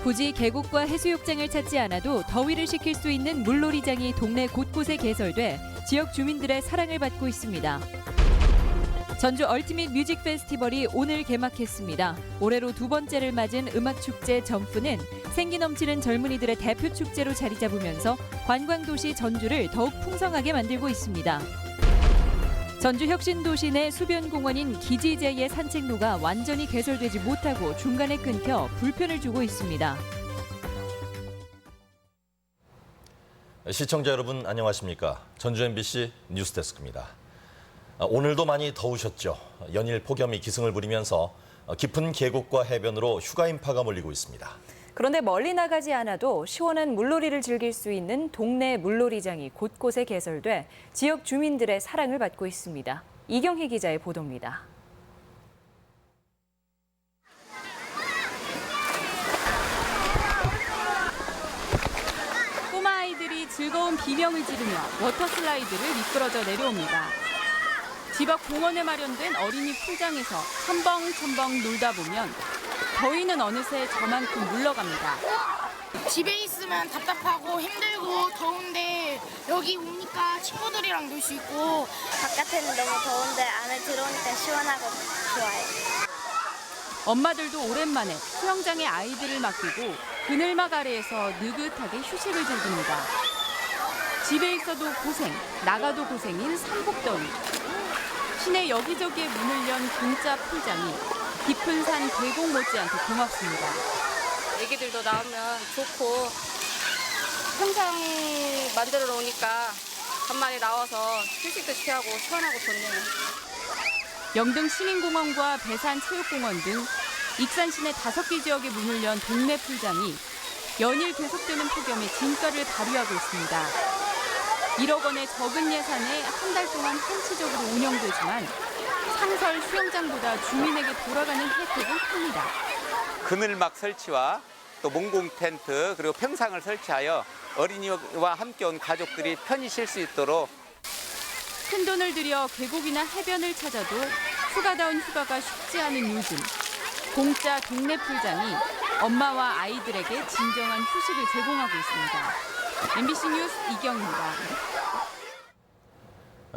굳이 계곡과 해수욕장을 찾지 않아도 더위를 식힐 수 있는 물놀이장이 동네 곳곳에 개설돼 지역 주민들의 사랑을 받고 있습니다. 전주 얼티밋 뮤직 페스티벌이 오늘 개막했습니다. 올해로 두 번째를 맞은 음악축제 점프는 생기 넘치는 젊은이들의 대표 축제로 자리 잡으면서 관광도시 전주를 더욱 풍성하게 만들고 있습니다. 전주 혁신도시 내 수변공원인 기지제의 산책로가 완전히 개설되지 못하고 중간에 끊겨 불편을 주고 있습니다. 시청자 여러분 안녕하십니까? 전주 MBC 뉴스데스크입니다. 오늘도 많이 더우셨죠? 연일 폭염이 기승을 부리면서 깊은 계곡과 해변으로 휴가 인파가 몰리고 있습니다. 그런데 멀리 나가지 않아도 시원한 물놀이를 즐길 수 있는 동네 물놀이장이 곳곳에 개설돼 지역 주민들의 사랑을 받고 있습니다. 이경희 기자의 보도입니다. 꼬마아이들이 즐거운 비명을 지르며 워터슬라이드를 미끄러져 내려옵니다. 집 앞 공원에 마련된 어린이 풀장에서 첨벙첨벙 놀다 보면 더위는 어느새 저만큼 물러갑니다. 집에 있으면 답답하고 힘들고 더운데 여기 오니까 친구들이랑 놀 수 있고 바깥에는 너무 더운데 안에 들어오니까 시원하고 좋아요. 엄마들도 오랜만에 수영장에 아이들을 맡기고 그늘막 아래에서 느긋하게 휴식을 즐깁니다. 집에 있어도 고생, 나가도 고생인 삼복더위. 시내 여기저기에 문을 연 공짜 풀장이 깊은 산 계곡 못지않게 고맙습니다. 애기들도 나오면 좋고 평상 만들어 놓으니까 간만에 나와서 휴식도 취하고 시원하고 좋네요. 영등 시민공원과 배산 체육공원 등 익산 시내 5개 지역에 문을 연 동네 풀장이 연일 계속되는 폭염에 진가를 발휘하고 있습니다. 1억 원의 적은 예산에 한 달 동안 한시적으로 운영되지만 상설 수영장보다 주민에게 돌아가는 혜택은 큽니다. 그늘막 설치와 또 몽공 텐트 그리고 평상을 설치하여 어린이와 함께 온 가족들이 편히 쉴 수 있도록 큰돈을 들여 계곡이나 해변을 찾아도 휴가다운 휴가가 쉽지 않은 요즘 공짜 동네 풀장이 엄마와 아이들에게 진정한 휴식을 제공하고 있습니다. MBC 뉴스 이경입니다.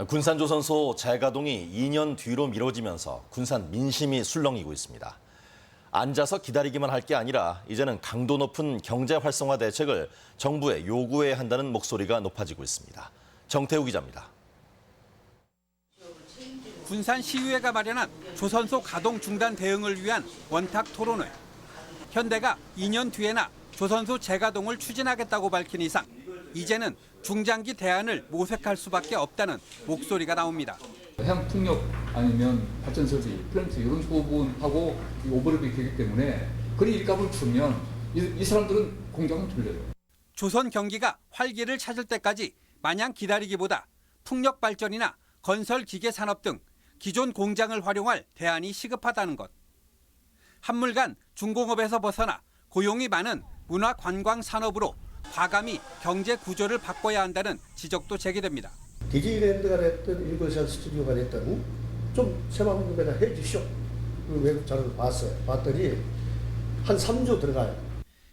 군산조선소 재가동이 2년 뒤로 미뤄지면서 군산 민심이 술렁이고 있습니다. 앉아서 기다리기만 할 게 아니라 이제는 강도 높은 경제 활성화 대책을 정부에 요구해야 한다는 목소리가 높아지고 있습니다. 정태우 기자입니다. 군산시의회가 마련한 조선소 가동 중단 대응을 위한 원탁 토론회. 현대가 2년 뒤에나 조선소 재가동을 추진하겠다고 밝힌 이상 이제는 중장기 대안을 모색할 수밖에 없다는 목소리가 나옵니다. 해양풍력 아니면 발전설비, 플랜트 이런 부분하고 오버랩이 되기 때문에 그런 일감을 주면 이 사람들은 공장을 돌려요. 조선 경기가 활기를 찾을 때까지 마냥 기다리기보다 풍력 발전이나 건설 기계 산업 등 기존 공장을 활용할 대안이 시급하다는 것. 한물간 중공업에서 벗어나 고용이 많은 문화 관광 산업으로 과감히 경제 구조를 바꿔야 한다는 지적도 제기됩니다. 디즈니랜드가 됐든 유니버설 스튜디오가 됐든 좀 새만금에다 해주시오. 외국 자료를 봤더니 한 3조 들어가요.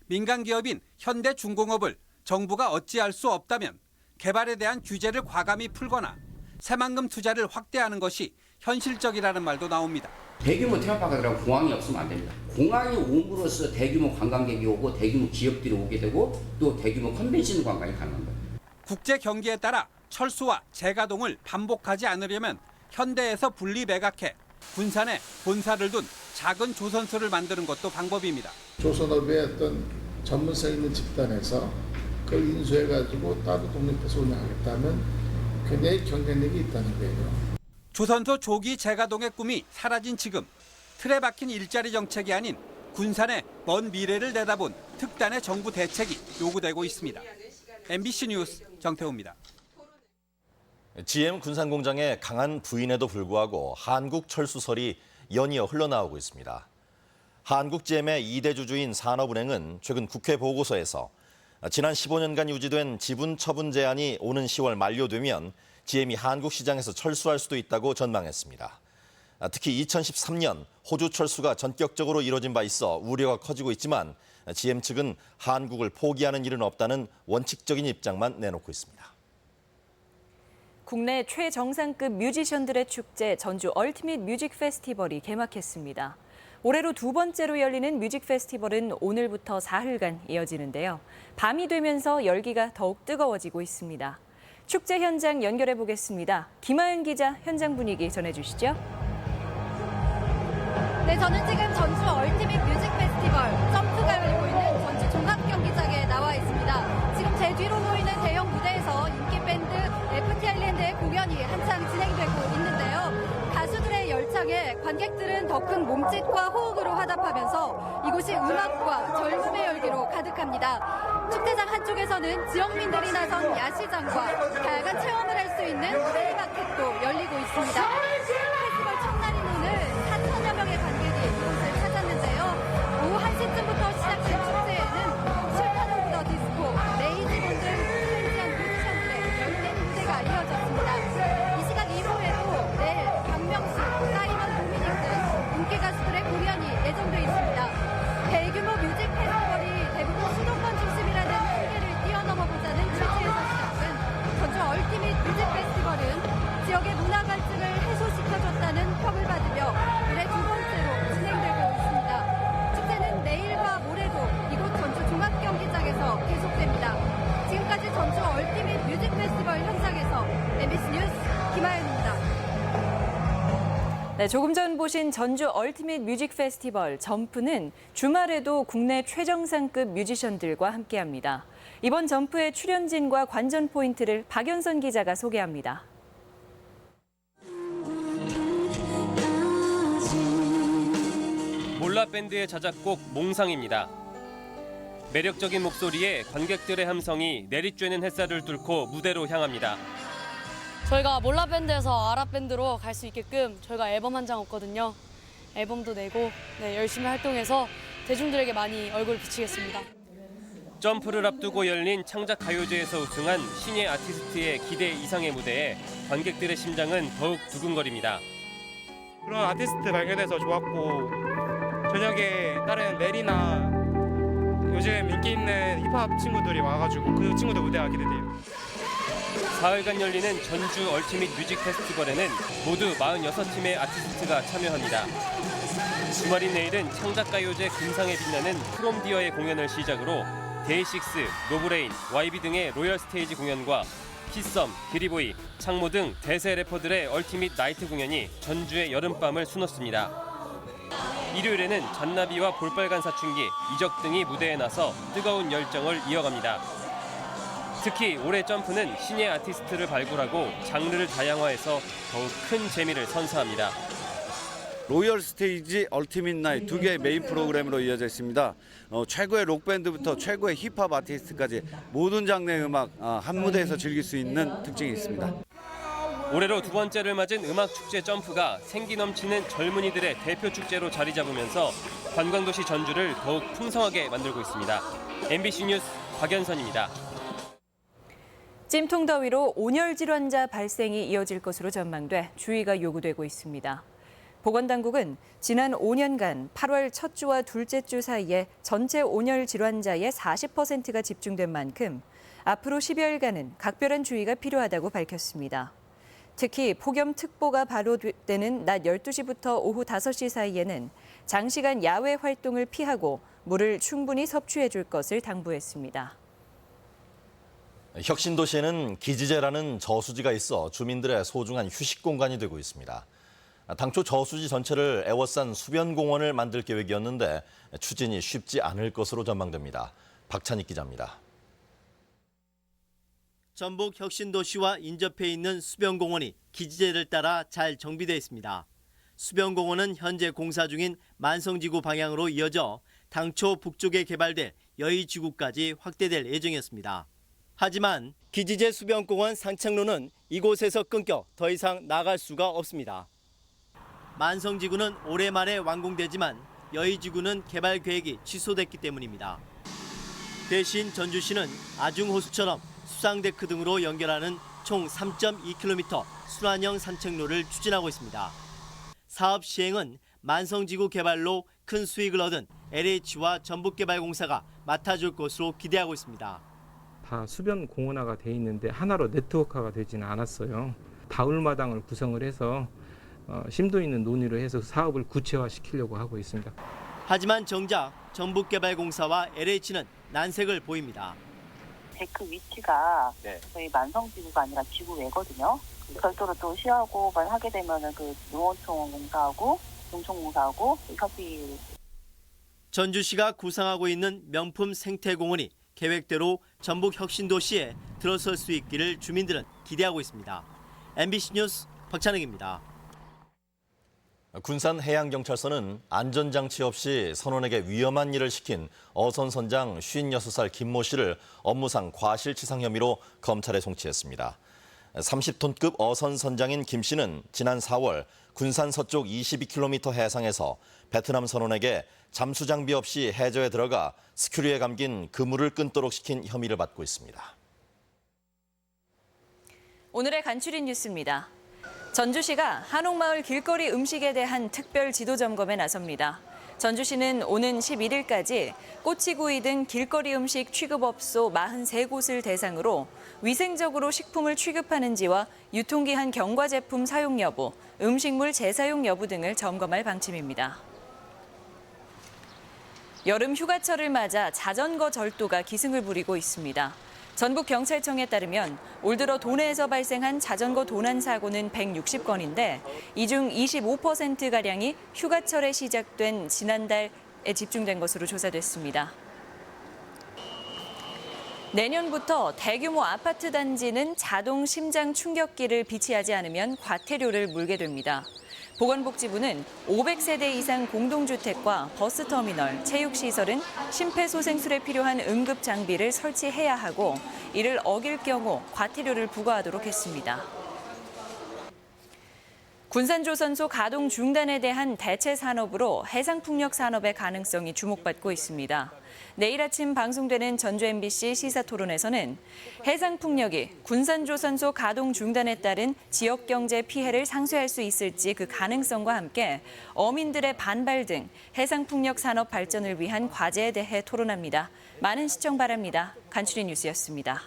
민간 기업인 현대중공업을 정부가 어찌할 수 없다면 개발에 대한 규제를 과감히 풀거나 새만금 투자를 확대하는 것이 현실적이라는 말도 나옵니다. 대규모 테마파크들하고 공항이 없으면 안 됩니다. 공항이 옴으로써 대규모 관광객이 오고 대규모 기업들이 오게 되고 또 대규모 컨벤션 관광이 가능한 거예요. 국제 경기에 따라 철수와 재가동을 반복하지 않으려면 현대에서 분리 매각해 군산에 본사를 둔 작은 조선소를 만드는 것도 방법입니다. 조선업의 어떤 전문성 있는 집단에서 그걸 인수해가지고 따로 독립해서 운영하겠다면 굉장히 경쟁력이 있다는 거예요. 조선소 조기 재가동의 꿈이 사라진 지금 틀에 박힌 일자리 정책이 아닌 군산의 먼 미래를 내다본 특단의 정부 대책이 요구되고 있습니다. MBC 뉴스 정태우입니다. GM 군산공장의 강한 부인에도 불구하고 한국철수설이 연이어 흘러나오고 있습니다. 한국GM의 2대 주주인 산업은행은 최근 국회 보고서에서 지난 15년간 유지된 지분 처분 제한이 오는 10월 만료되면 GM이 한국 시장에서 철수할 수도 있다고 전망했습니다. 특히 2013년 호주 철수가 전격적으로 이뤄진 바 있어 우려가 커지고 있지만 GM 측은 한국을 포기하는 일은 없다는 원칙적인 입장만 내놓고 있습니다. 국내 최정상급 뮤지션들의 축제 전주 얼티밋 뮤직 페스티벌이 개막했습니다. 올해로 두 번째로 열리는 뮤직 페스티벌은 오늘부터 사흘간 이어지는데요. 밤이 되면서 열기가 더욱 뜨거워지고 있습니다. 축제 현장 연결해 보겠습니다. 김하은 기자 현장 분위기 전해주시죠. 네, 저는 지금 전주 얼티밋 뮤직 페스티벌 점프가 열리고 있는 전주 종합경기장에 나와 있습니다. 지금 제 뒤로 보이는 대형 무대에서 인기 밴드 FT 아일랜드의 공연이 한창 진행되고 있는데요. 가수들의 열창에 관객들은 더 큰 몸짓과 호흡으로 화답하면서 이곳이 음악과 젊음의 열기로 가득합니다. 축제장 한쪽에서는 지역민들이 나선 야시장과 다양한 체험을 할 수 있는 플리마켓도 열리고 있습니다. 페스티벌 첫날인 오늘 4천여 명의 관객이 이곳을 찾았는데요. 오후 1시쯤부터 시작된 축제에는 슈퍼노브 더 디스코, 레이지몬 등 트렌디한 뮤지션들의 열띤 무대가 이어졌습니다. 이 시간 이후에도 내일 박명수, 사이먼 도미닉 등 인기 가수들의 공연이 예정돼 있습니다. 대규모 뮤직 페스티벌이 대부분 수도권 중심이라는 한계를 뛰어넘어보자는 취지에서 시작된 전주 얼티밋 뮤직 페스티벌은 지역의 문화 갈증을 해소시켜줬다는 평을 받으며 올해 두 번째로 진행되고 있습니다. 축제는 내일과 모레도 이곳 전주 종합경기장에서 계속됩니다. 지금까지 전주 얼티밋 뮤직 페스티벌 현장에서 MBC 뉴스 김하연입니다. 네, 조금 전 보신 전주 얼티밋 뮤직 페스티벌 점프는 주말에도 국내 최정상급 뮤지션들과 함께합니다. 이번 점프의 출연진과 관전 포인트를 박연선 기자가 소개합니다. 몰라 밴드의 자작곡 몽상입니다. 매력적인 목소리에 관객들의 함성이 내리쬐는 햇살을 뚫고 무대로 향합니다. 저희가 몰라 밴드에서 아랍 밴드로 갈 수 있게끔 저희가 앨범 한 장 없거든요. 앨범도 내고 열심히 활동해서 대중들에게 많이 얼굴 비치겠습니다. 점프를 앞두고 열린 창작 가요제에서 우승한 신예 아티스트의 기대 이상의 무대에 관객들의 심장은 더욱 두근거립니다. 그런 아티스트 발견해서 좋았고 저녁에 다른 넬이나 요즘 인기 있는 힙합 친구들이 와가지고 그 친구들 무대가 기대돼요. 사흘간 열리는 전주 얼티밋 뮤직 페스티벌에는 모두 46팀의 아티스트가 참여합니다. 주말인 내일은 창작가요제 금상에 빛나는 프롬디어의 공연을 시작으로 데이식스, 노브레인, YB 등의 로열 스테이지 공연과 키썸, 기리보이, 창모 등 대세 래퍼들의 얼티밋 나이트 공연이 전주의 여름밤을 수놓습니다. 일요일에는 잔나비와 볼빨간 사춘기, 이적 등이 무대에 나서 뜨거운 열정을 이어갑니다. 특히 올해 점프는 신예 아티스트를 발굴하고 장르를 다양화해서 더욱 큰 재미를 선사합니다. 로열 스테이지, 얼티밋 나잇 두 개의 메인 프로그램으로 이어져 있습니다. 최고의 록밴드부터 최고의 힙합 아티스트까지 모든 장르의 음악 한 무대에서 즐길 수 있는 특징이 있습니다. 올해로 두 번째를 맞은 음악축제 점프가 생기 넘치는 젊은이들의 대표 축제로 자리 잡으면서 관광도시 전주를 더욱 풍성하게 만들고 있습니다. MBC 뉴스 박연선입니다. 찜통 더위로 온열 질환자 발생이 이어질 것으로 전망돼 주의가 요구되고 있습니다. 보건당국은 지난 5년간 8월 첫 주와 둘째 주 사이에 전체 온열 질환자의 40%가 집중된 만큼 앞으로 10여일간은 각별한 주의가 필요하다고 밝혔습니다. 특히 폭염특보가 발효되는 낮 12시부터 오후 5시 사이에는 장시간 야외 활동을 피하고 물을 충분히 섭취해 줄 것을 당부했습니다. 혁신도시에는 기지제라는 저수지가 있어 주민들의 소중한 휴식 공간이 되고 있습니다. 당초 저수지 전체를 에워싼 수변공원을 만들 계획이었는데 추진이 쉽지 않을 것으로 전망됩니다. 박찬익 기자입니다. 전북 혁신도시와 인접해 있는 수변공원이 기지제를 따라 잘 정비되어 있습니다. 수변공원은 현재 공사 중인 만성지구 방향으로 이어져 당초 북쪽에 개발될 여의지구까지 확대될 예정이었습니다. 하지만 기지제 수변공원 상착로는 이곳에서 끊겨 더 이상 나갈 수가 없습니다. 만성지구는 올해 말에 완공되지만 여의지구는 개발 계획이 취소됐기 때문입니다. 대신 전주시는 아중호수처럼 수상데크 등으로 연결하는 총 3.2km 순환형 산책로를 추진하고 있습니다. 사업 시행은 만성지구 개발로 큰 수익을 얻은 LH와 전북개발공사가 맡아줄 것으로 기대하고 있습니다. 다 수변 공원화가 돼 있는데 하나로 네트워크화가 되지는 않았어요. 바울마당을 구성을 해서 심도 있는 논의를 해서 사업을 구체화시키려고 하고 있습니다. 하지만 정작 전북개발공사와 LH는 난색을 보입니다. 데크 위치가 저희 만성지구가 아니라 지구 외거든요. 별도로 또 시하고만 하게 되면은 그 농어촌공사하고 농촌공사하고 협의. 전주시가 구상하고 있는 명품 생태공원이 계획대로 전북 혁신도시에 들어설 수 있기를 주민들은 기대하고 있습니다. MBC 뉴스 박찬욱입니다. 군산해양경찰서는 안전장치 없이 선원에게 위험한 일을 시킨 어선 선장 56살 김모 씨를 업무상 과실치상 혐의로 검찰에 송치했습니다. 30톤급 어선 선장인 김 씨는 지난 4월 군산 서쪽 22km 해상에서 베트남 선원에게 잠수 장비 없이 해저에 들어가 스큐리에 감긴 그물을 끊도록 시킨 혐의를 받고 있습니다. 오늘의 간추린 뉴스입니다. 전주시가 한옥마을 길거리 음식에 대한 특별 지도 점검에 나섭니다. 전주시는 오는 11일까지 꼬치구이 등 길거리 음식 취급업소 43곳을 대상으로 위생적으로 식품을 취급하는지와 유통기한 경과 제품 사용 여부, 음식물 재사용 여부 등을 점검할 방침입니다. 여름 휴가철을 맞아 자전거 절도가 기승을 부리고 있습니다. 전북경찰청에 따르면 올 들어 도내에서 발생한 자전거 도난 사고는 160건인데 이 중 25%가량이 휴가철에 시작된 지난달에 집중된 것으로 조사됐습니다. 내년부터 대규모 아파트 단지는 자동 심장 충격기를 비치하지 않으면 과태료를 물게 됩니다. 보건복지부는 500세대 이상 공동주택과 버스터미널, 체육시설은 심폐소생술에 필요한 응급 장비를 설치해야 하고 이를 어길 경우 과태료를 부과하도록 했습니다. 군산조선소 가동 중단에 대한 대체 산업으로 해상풍력 산업의 가능성이 주목받고 있습니다. 내일 아침 방송되는 전주 MBC 시사토론에서는 해상풍력이 군산조선소 가동 중단에 따른 지역경제 피해를 상쇄할 수 있을지 그 가능성과 함께 어민들의 반발 등 해상풍력 산업 발전을 위한 과제에 대해 토론합니다. 많은 시청 바랍니다. 간추린 뉴스였습니다.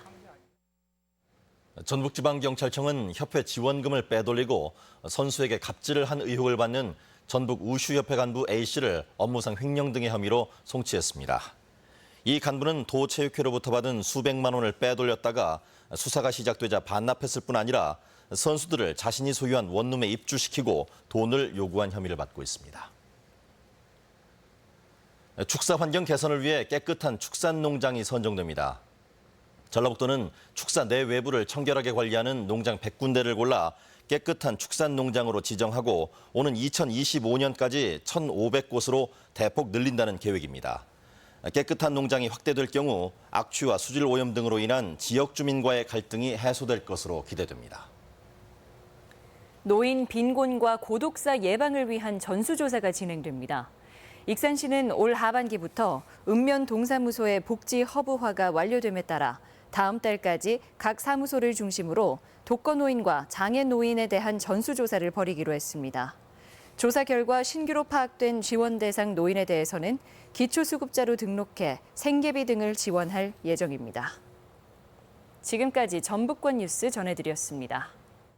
전북지방경찰청은 협회 지원금을 빼돌리고 선수에게 갑질을 한 의혹을 받는 전북 우슈협회 간부 A씨를 업무상 횡령 등의 혐의로 송치했습니다. 이 간부는 도체육회로부터 받은 수백만 원을 빼돌렸다가 수사가 시작되자 반납했을 뿐 아니라 선수들을 자신이 소유한 원룸에 입주시키고 돈을 요구한 혐의를 받고 있습니다. 축사 환경 개선을 위해 깨끗한 축산농장이 선정됩니다. 전라북도는 축사 내외부를 청결하게 관리하는 농장 100군데를 골라 깨끗한 축산농장으로 지정하고 오는 2025년까지 1,500곳으로 대폭 늘린다는 계획입니다. 깨끗한 농장이 확대될 경우 악취와 수질 오염 등으로 인한 지역 주민과의 갈등이 해소될 것으로 기대됩니다. 노인 빈곤과 고독사 예방을 위한 전수조사가 진행됩니다. 익산시는 올 하반기부터 읍면 동사무소의 복지 허브화가 완료됨에 따라 다음 달까지 각 사무소를 중심으로 독거노인과 장애노인에 대한 전수조사를 벌이기로 했습니다. 조사 결과 신규로 파악된 지원 대상 노인에 대해서는 기초수급자로 등록해 생계비 등을 지원할 예정입니다. 지금까지 전북권 뉴스 전해드렸습니다.